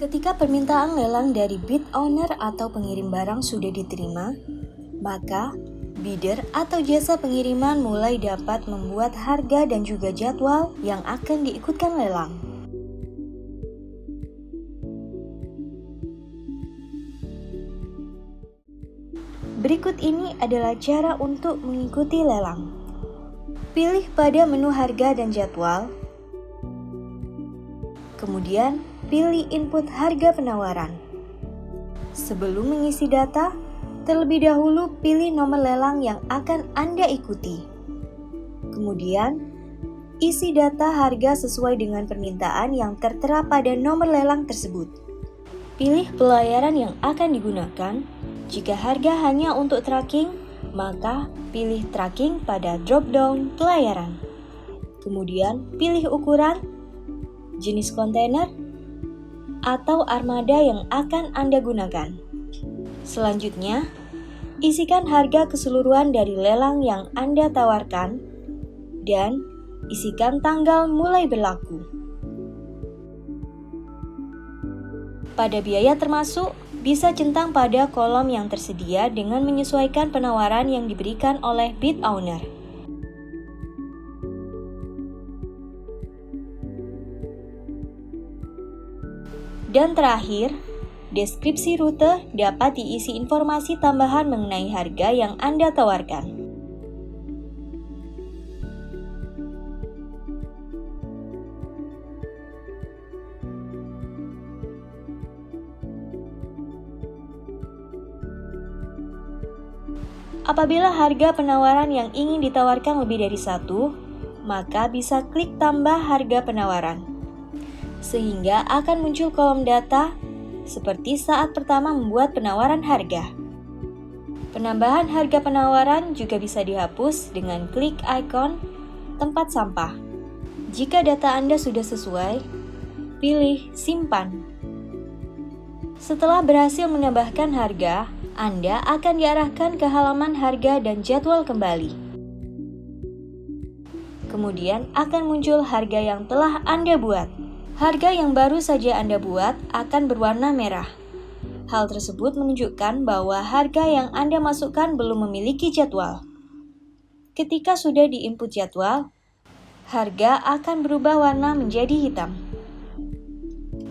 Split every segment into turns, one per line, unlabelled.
Ketika permintaan lelang dari bid owner atau pengirim barang sudah diterima, maka bidder atau jasa pengiriman mulai dapat membuat harga dan juga jadwal yang akan diikutkan lelang. Berikut ini adalah cara untuk mengikuti lelang. Pilih pada menu harga dan jadwal. Kemudian, pilih input harga penawaran. Sebelum mengisi data, terlebih dahulu pilih nomor lelang yang akan Anda ikuti. Kemudian, isi data harga sesuai dengan permintaan yang tertera pada nomor lelang tersebut. Pilih pelayaran yang akan digunakan. Jika harga hanya untuk tracking, maka pilih tracking pada drop-down pelayaran. Kemudian, pilih ukuran, jenis kontainer, atau armada yang akan Anda gunakan. Selanjutnya, isikan harga keseluruhan dari lelang yang Anda tawarkan dan isikan tanggal mulai berlaku. Pada biaya termasuk, bisa centang pada kolom yang tersedia dengan menyesuaikan penawaran yang diberikan oleh bid owner. Dan terakhir, deskripsi rute dapat diisi informasi tambahan mengenai harga yang Anda tawarkan. Apabila harga penawaran yang ingin ditawarkan lebih dari satu, maka bisa klik tambah harga penawaran. Sehingga akan muncul kolom data seperti saat pertama membuat penawaran harga. Penambahan harga penawaran juga bisa dihapus dengan klik ikon tempat sampah. Jika data Anda sudah sesuai, pilih simpan. Setelah berhasil menambahkan harga, Anda akan diarahkan ke halaman harga dan jadwal kembali. Kemudian akan muncul harga yang telah Anda buat. Harga yang baru saja Anda buat akan berwarna merah. Hal tersebut menunjukkan bahwa harga yang Anda masukkan belum memiliki jadwal. Ketika sudah diinput jadwal, harga akan berubah warna menjadi hitam.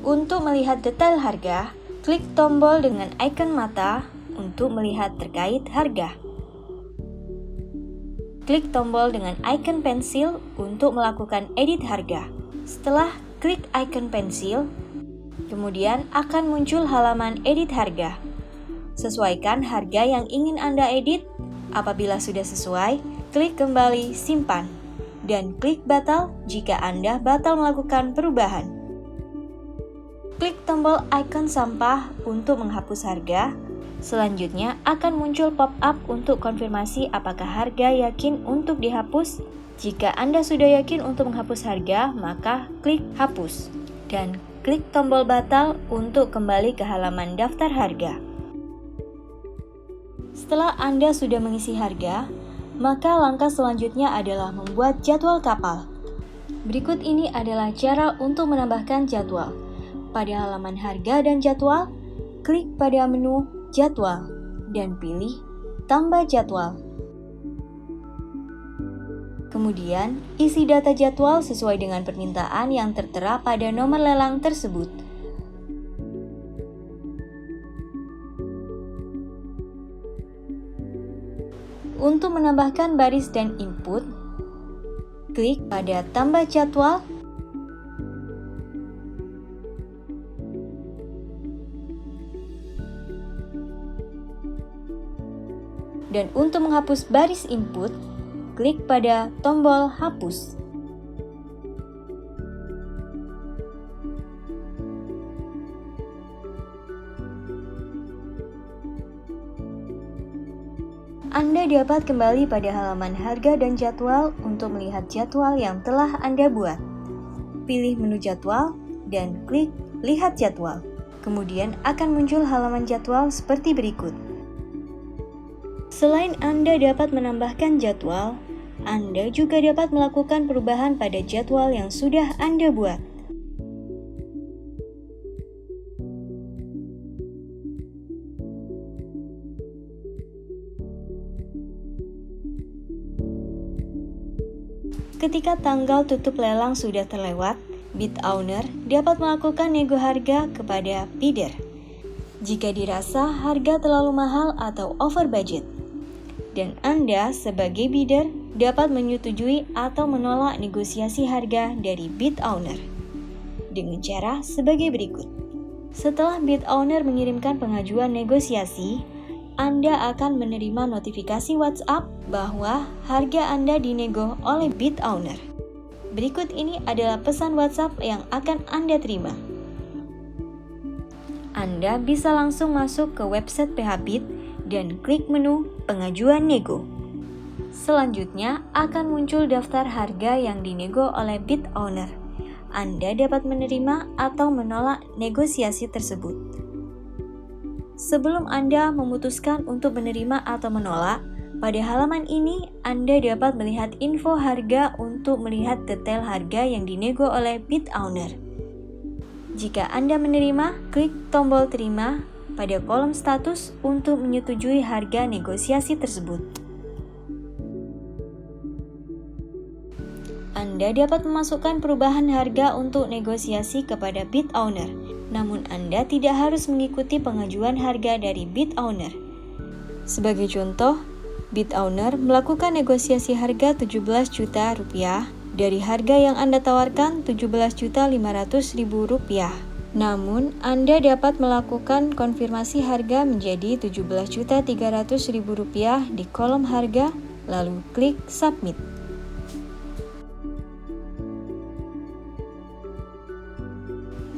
Untuk melihat detail harga, klik tombol dengan ikon mata untuk melihat terkait harga. Klik tombol dengan ikon pensil untuk melakukan edit harga. Setelah klik ikon pensil, kemudian akan muncul halaman edit harga. Sesuaikan harga yang ingin Anda edit. Apabila sudah sesuai, klik kembali simpan dan klik batal jika Anda batal melakukan perubahan. Klik tombol ikon sampah untuk menghapus harga. Selanjutnya akan muncul pop-up untuk konfirmasi apakah harga yakin untuk dihapus. Jika Anda sudah yakin untuk menghapus harga, maka klik hapus dan klik tombol batal untuk kembali ke halaman daftar harga. Setelah Anda sudah mengisi harga, maka langkah selanjutnya adalah membuat jadwal kapal. Berikut ini adalah cara untuk menambahkan jadwal. Pada halaman harga dan jadwal, klik pada menu jadwal dan pilih tambah jadwal. Kemudian, isi data jadwal sesuai dengan permintaan yang tertera pada nomor lelang tersebut. Untuk menambahkan baris dan input, klik pada tambah jadwal. Dan untuk menghapus baris input, klik pada tombol hapus. Anda dapat kembali pada halaman harga dan jadwal untuk melihat jadwal yang telah Anda buat. Pilih menu jadwal dan klik lihat jadwal. Kemudian akan muncul halaman jadwal seperti berikut. Selain Anda dapat menambahkan jadwal, Anda juga dapat melakukan perubahan pada jadwal yang sudah Anda buat. ketika tanggal tutup lelang sudah terlewat, bid owner dapat melakukan nego harga kepada bidder jika dirasa harga terlalu mahal atau over budget. Dan Anda sebagai bidder dapat menyetujui atau menolak negosiasi harga dari bid owner dengan cara sebagai berikut. Setelah bid owner mengirimkan pengajuan negosiasi, Anda akan menerima notifikasi WhatsApp bahwa harga Anda dinego oleh bid owner. Berikut ini adalah pesan WhatsApp yang akan Anda terima. Anda bisa langsung masuk ke website PHBid dan klik menu pengajuan nego. Selanjutnya akan muncul daftar harga yang dinego oleh bid owner. Anda dapat menerima atau menolak negosiasi tersebut. Sebelum Anda memutuskan untuk menerima atau menolak, pada halaman ini Anda dapat melihat info harga untuk melihat detail harga yang dinego oleh bid owner. Jika Anda menerima, klik tombol terima pada kolom status untuk menyetujui harga negosiasi tersebut. Anda dapat memasukkan perubahan harga untuk negosiasi kepada bid owner. Namun Anda tidak harus mengikuti pengajuan harga dari bid owner. Sebagai contoh, bid owner melakukan negosiasi harga 17 juta rupiah dari harga yang Anda tawarkan 17.500.000 rupiah. Namun, Anda dapat melakukan konfirmasi harga menjadi 17.300.000 rupiah di kolom harga, lalu klik submit.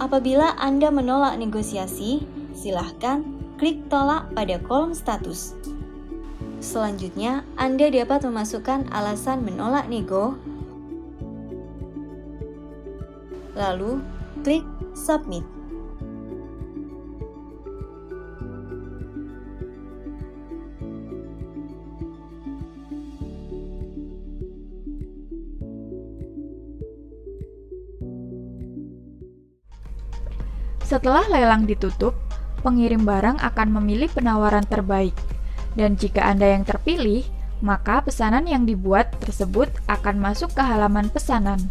Apabila Anda menolak negosiasi, silahkan klik tolak pada kolom status. Selanjutnya, Anda dapat memasukkan alasan menolak nego, lalu klik submit.
Setelah lelang ditutup, pengirim barang akan memilih penawaran terbaik. Dan jika Anda yang terpilih, maka pesanan yang dibuat tersebut akan masuk ke halaman pesanan.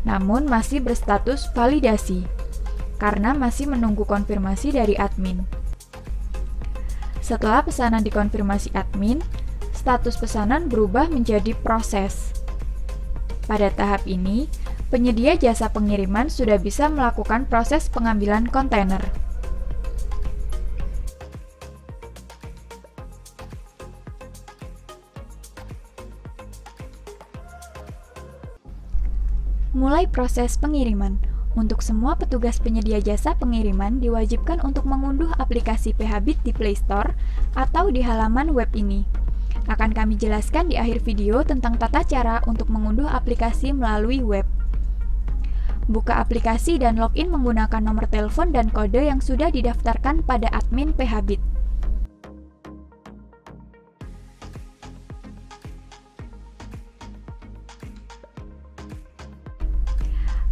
Namun masih berstatus validasi, karena masih menunggu konfirmasi dari admin. Setelah pesanan dikonfirmasi admin, status pesanan berubah menjadi proses. Pada tahap ini, penyedia jasa pengiriman sudah bisa melakukan proses pengambilan kontainer. Mulai proses pengiriman. Untuk semua petugas penyedia jasa pengiriman diwajibkan untuk mengunduh aplikasi PHBid di Play Store atau di halaman web ini. Akan kami jelaskan di akhir video tentang tata cara untuk mengunduh aplikasi melalui web. Buka aplikasi dan login menggunakan nomor telepon dan kode yang sudah didaftarkan pada admin PHBid.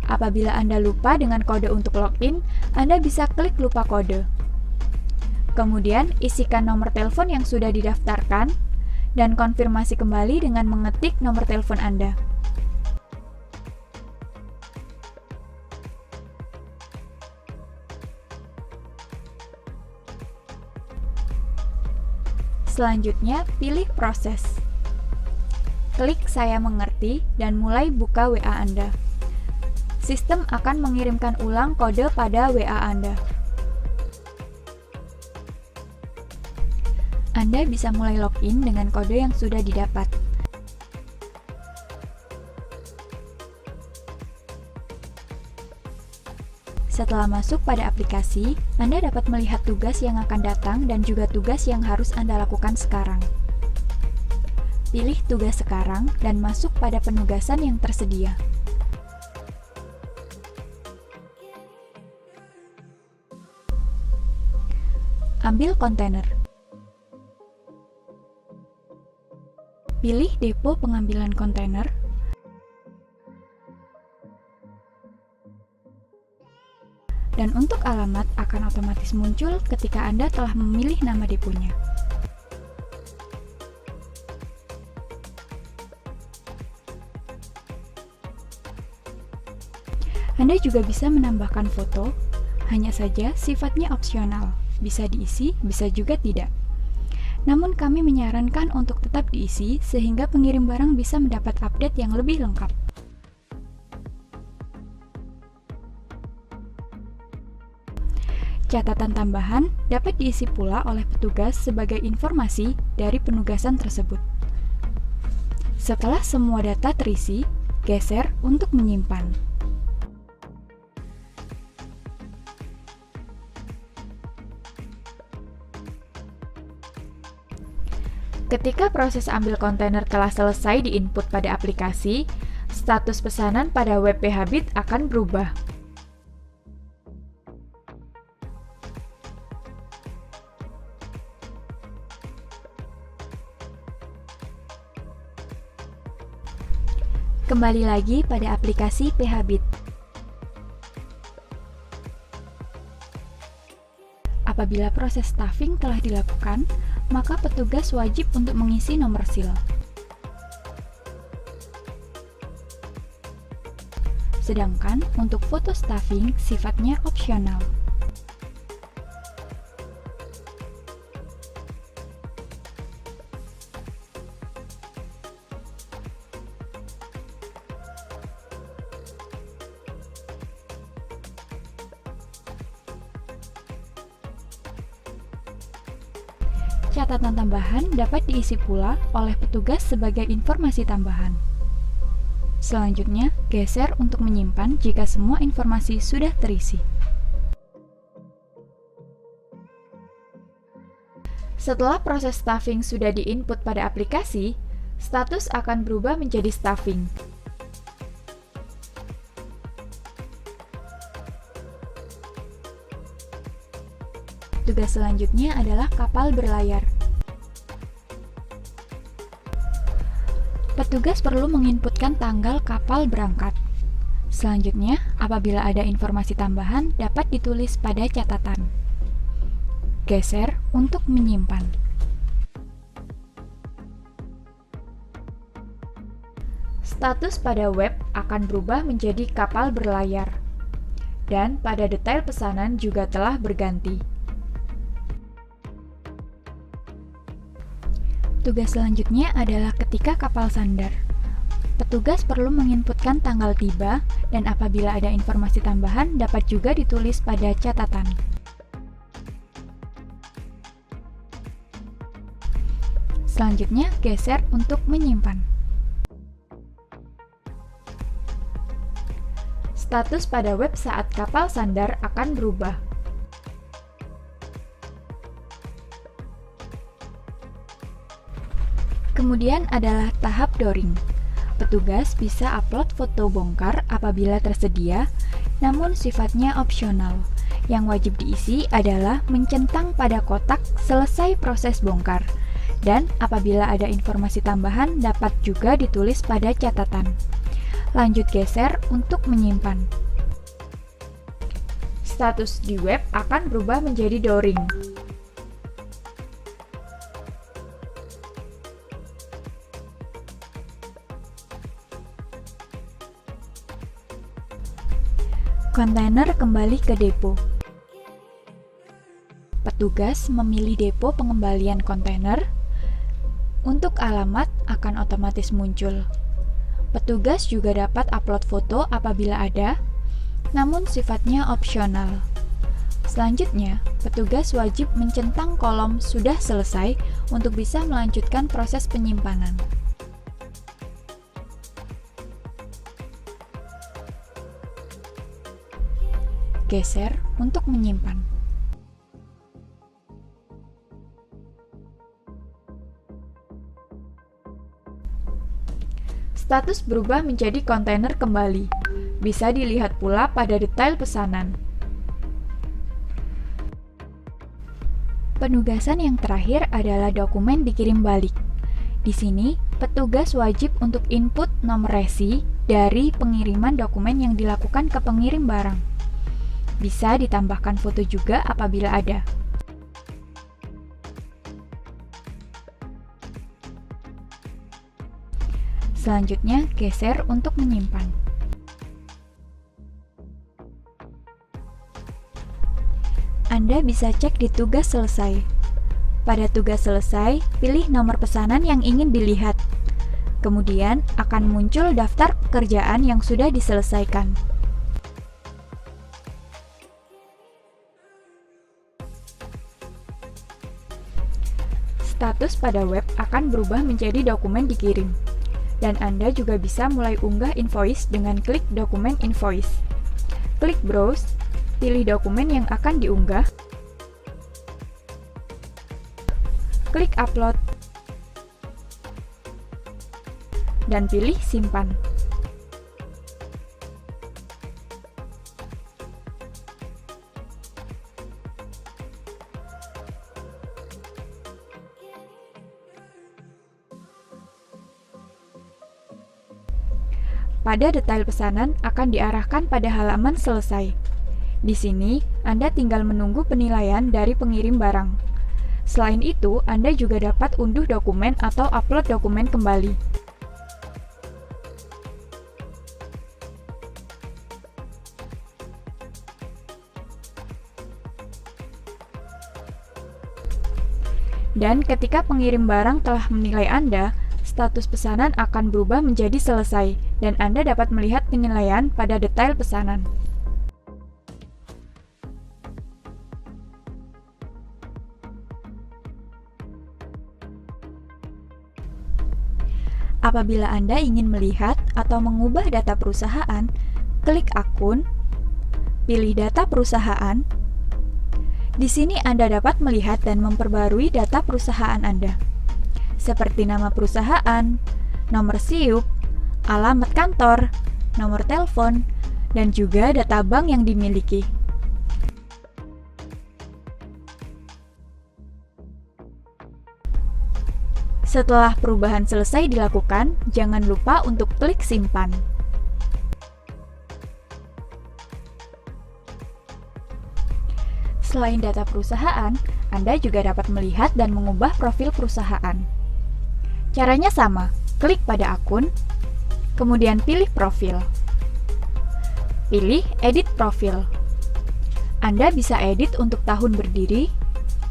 Apabila Anda lupa dengan kode untuk login, Anda bisa klik lupa kode. Kemudian, isikan nomor telepon yang sudah didaftarkan dan konfirmasi kembali dengan mengetik nomor telepon Anda. Selanjutnya, pilih proses. Klik saya mengerti dan mulai buka WA Anda. Sistem akan mengirimkan ulang kode pada WA Anda. Anda bisa mulai login dengan kode yang sudah didapat. Setelah masuk pada aplikasi, Anda dapat melihat tugas yang akan datang dan juga tugas yang harus Anda lakukan sekarang. Pilih tugas sekarang dan masuk pada penugasan yang tersedia. Ambil kontainer. Pilih depo pengambilan kontainer. Dan untuk alamat akan otomatis muncul ketika Anda telah memilih nama deponya. Anda juga bisa menambahkan foto, hanya saja sifatnya opsional, bisa diisi, bisa juga tidak. Namun kami menyarankan untuk tetap diisi sehingga pengirim barang bisa mendapat update yang lebih lengkap. Catatan tambahan dapat diisi pula oleh petugas sebagai informasi dari penugasan tersebut. Setelah semua data terisi, geser untuk menyimpan. Ketika proses ambil kontainer telah selesai diinput pada aplikasi, status pesanan pada web PHBit akan berubah. Kembali lagi pada aplikasi PHBit. Apabila proses staffing telah dilakukan, maka petugas wajib untuk mengisi nomor SIL. Sedangkan untuk foto staffing sifatnya opsional. Catatan tambahan dapat diisi pula oleh petugas sebagai informasi tambahan. Selanjutnya, geser untuk menyimpan jika semua informasi sudah terisi. Setelah proses staffing sudah diinput pada aplikasi, status akan berubah menjadi staffing. Tugas selanjutnya adalah kapal berlayar. Petugas perlu menginputkan tanggal kapal berangkat. Selanjutnya, apabila ada informasi tambahan dapat ditulis pada catatan. Geser untuk menyimpan. Status pada web akan berubah menjadi kapal berlayar. Dan pada detail pesanan juga telah berganti. Tugas selanjutnya adalah ketika kapal sandar. Petugas perlu menginputkan tanggal tiba dan apabila ada informasi tambahan dapat juga ditulis pada catatan. Selanjutnya, geser untuk menyimpan. Status pada web saat kapal sandar akan berubah. Kemudian adalah tahap dooring. Petugas bisa upload foto bongkar apabila tersedia, namun sifatnya opsional. Yang wajib diisi adalah mencentang pada kotak selesai proses bongkar. Dan apabila ada informasi tambahan dapat juga ditulis pada catatan. Lanjut geser untuk menyimpan. Status di web akan berubah menjadi dooring. Kontainer kembali ke depo. Petugas memilih depo pengembalian kontainer. Untuk alamat akan otomatis muncul. Petugas juga dapat upload foto apabila ada, namun sifatnya opsional. Selanjutnya, petugas wajib mencentang kolom "Sudah selesai" untuk bisa melanjutkan proses penyimpanan. Geser untuk menyimpan. Status berubah menjadi kontainer kembali. Bisa dilihat pula pada detail pesanan. Penugasan yang terakhir adalah dokumen dikirim balik. Di sini, petugas wajib untuk input nomor resi dari pengiriman dokumen yang dilakukan ke pengirim barang. Bisa ditambahkan foto juga apabila ada. Selanjutnya, geser untuk menyimpan. Anda bisa cek di tugas selesai. Pada tugas selesai, pilih nomor pesanan yang ingin dilihat. Kemudian akan muncul daftar pekerjaan yang sudah diselesaikan. Status pada web akan berubah menjadi dokumen dikirim. Dan Anda juga bisa mulai unggah invoice dengan klik dokumen invoice. Klik browse, pilih dokumen yang akan diunggah, klik upload, dan pilih simpan. Pada detail pesanan akan diarahkan pada halaman selesai. Di sini, Anda tinggal menunggu penilaian dari pengirim barang. Selain itu, Anda juga dapat unduh dokumen atau upload dokumen kembali. Dan ketika pengirim barang telah menilai Anda, status pesanan akan berubah menjadi selesai, dan Anda dapat melihat penilaian pada detail pesanan. Apabila Anda ingin melihat atau mengubah data perusahaan, klik akun, pilih data perusahaan. Di sini Anda dapat melihat dan memperbarui data perusahaan Anda, seperti nama perusahaan, nomor SIUP, alamat kantor, nomor telepon, dan juga data bank yang dimiliki. Setelah perubahan selesai dilakukan, jangan lupa untuk klik simpan. Selain data perusahaan, Anda juga dapat melihat dan mengubah profil perusahaan. Caranya sama, klik pada akun, kemudian pilih profil. Pilih edit profil. Anda bisa edit untuk tahun berdiri,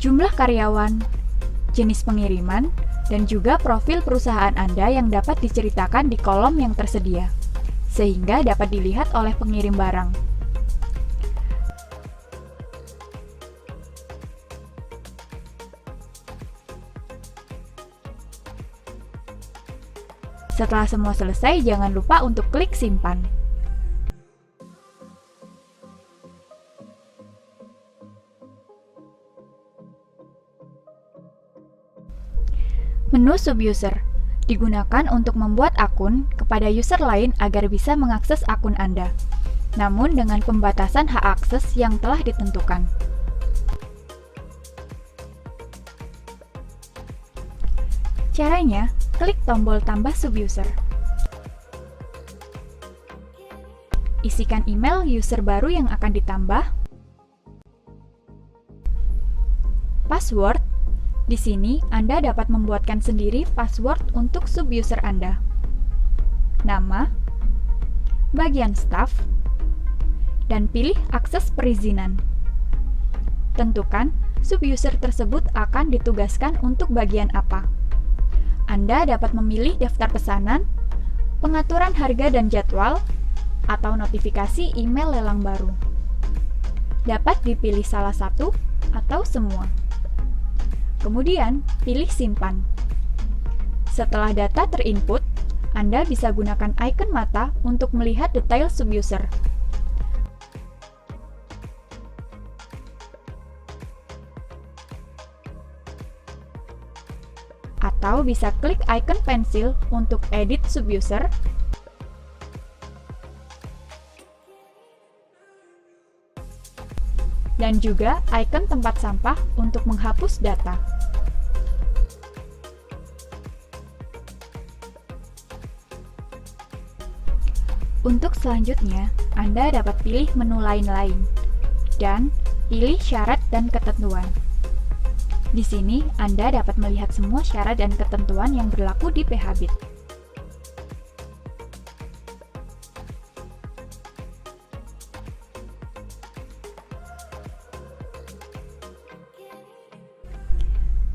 jumlah karyawan, jenis pengiriman, dan juga profil perusahaan Anda yang dapat diceritakan di kolom yang tersedia, sehingga dapat dilihat oleh pengirim barang. Setelah semua selesai, jangan lupa untuk klik simpan. Menu Subuser digunakan untuk membuat akun kepada user lain agar bisa mengakses akun Anda, namun dengan pembatasan hak akses yang telah ditentukan. Caranya, klik tombol tambah subuser. Isikan email user baru yang akan ditambah. Password. Di sini, Anda dapat membuatkan sendiri password untuk subuser Anda. Nama, bagian staff, dan pilih akses perizinan. Tentukan subuser tersebut akan ditugaskan untuk bagian apa. Anda dapat memilih daftar pesanan, pengaturan harga dan jadwal, atau notifikasi email lelang baru. Dapat dipilih salah satu atau semua. Kemudian, pilih simpan. Setelah data terinput, Anda bisa gunakan icon mata untuk melihat detail subuser. Atau bisa klik icon pensil untuk edit subuser, dan juga icon tempat sampah untuk menghapus data. Untuk selanjutnya, Anda dapat pilih menu lain-lain, dan pilih syarat dan ketentuan. Di sini, Anda dapat melihat semua syarat dan ketentuan yang berlaku di PHBit.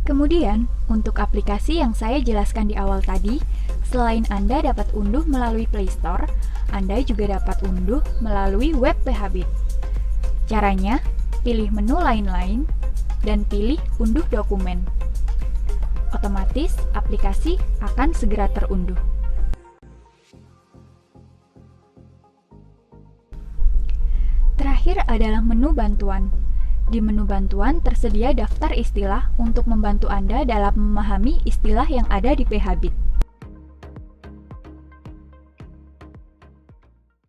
Kemudian, untuk aplikasi yang saya jelaskan di awal tadi, selain Anda dapat unduh melalui Play Store, Anda juga dapat unduh melalui web PHBit. Caranya, pilih menu lain-lain dan pilih unduh dokumen. Otomatis, aplikasi akan segera terunduh. Terakhir adalah menu bantuan. Di menu bantuan tersedia daftar istilah untuk membantu Anda dalam memahami istilah yang ada di PHBit.